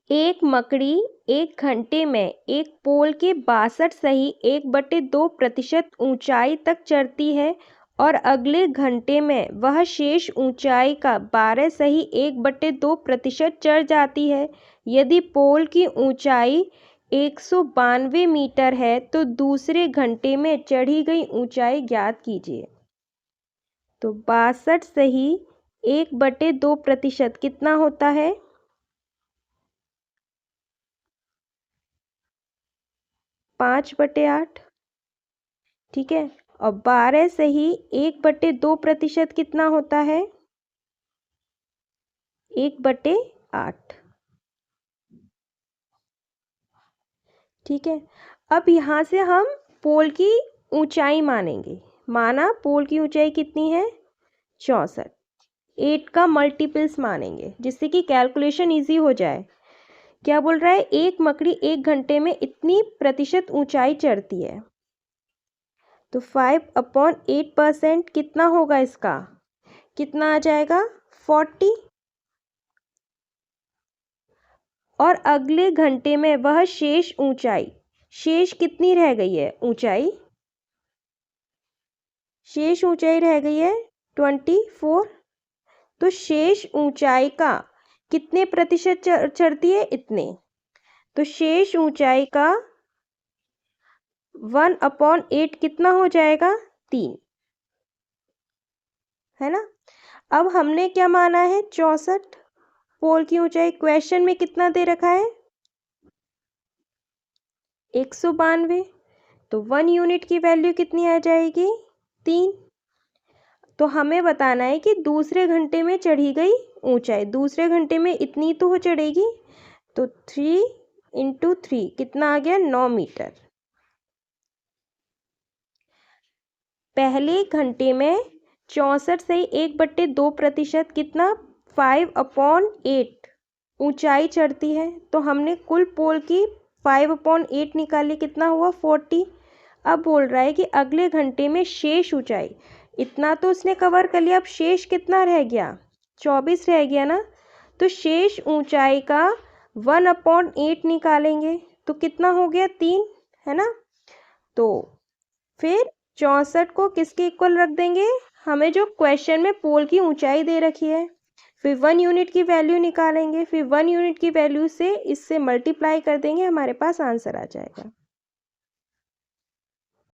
एक मकड़ी 1 घंटे में एक पोल के 62 सही 1/2% ऊंचाई तक चढ़ती है और अगले घंटे में वह शेष ऊंचाई का 12 सही 1/2% चढ़ जाती है। यदि पोल की ऊंचाई 192 मीटर है तो दूसरे घंटे में चढ़ी गई ऊंचाई ज्ञात कीजिए। तो 62 सही 1/2% कितना होता है? 5/8। ठीक है, और 12 सही 1/2% कितना होता है? 1/8। ठीक है, अब यहाँ से हम पोल की ऊंचाई मानेंगे। माना पोल की ऊंचाई कितनी है? 64। 8 का मल्टीपल्स मानेंगे जिससे कि कैलकुलेशन इजी हो जाए। क्या बोल रहा है? एक मकड़ी 1 घंटे में इतनी प्रतिशत ऊंचाई चढ़ती है। तो 5/8% कितना होगा इसका? कितना आ जाएगा? 40। और अगले घंटे में वह शेष ऊंचाई, शेष कितनी रह गई है ऊंचाई? शेष ऊंचाई रह गई है 24। तो शेष ऊंचाई का कितने प्रतिशत चढ़ती है? इतने। तो शेष ऊंचाई का 1/8 कितना हो जाएगा? 3, है ना। अब हमने क्या माना है? 64 पोल की ऊंचाई। क्वेश्चन में कितना दे रखा है? 192। तो 1 यूनिट की वैल्यू कितनी आ जाएगी? 3। तो हमें बताना है कि दूसरे घंटे में चढ़ी गई ऊंचाई, दूसरे घंटे में इतनी तो हो चढ़ेगी। तो 3 × 3 कितना आ गया? 9 मीटर। पहले घंटे में 64 से 1/2% कितना? 5/8 ऊंचाई चढ़ती है। तो हमने कुल पोल की 5/8 निकाली, कितना हुआ? 40। अब बोल रहा है कि अगले घंटे में शेष ऊंचाई, इतना तो उसने कवर कर लिया, अब शेष कितना रह गया? 24 रह गया ना। तो शेष ऊंचाई का 1/8 निकालेंगे तो कितना हो गया? 3, है ना। तो फिर 64 को किसके इक्वल रख देंगे? हमें जो क्वेश्चन में पोल की ऊंचाई दे रखी है। फिर 1 यूनिट की वैल्यू निकालेंगे, फिर 1 यूनिट की वैल्यू से इससे मल्टीप्लाई कर देंगे, हमारे पास आंसर आ जाएगा।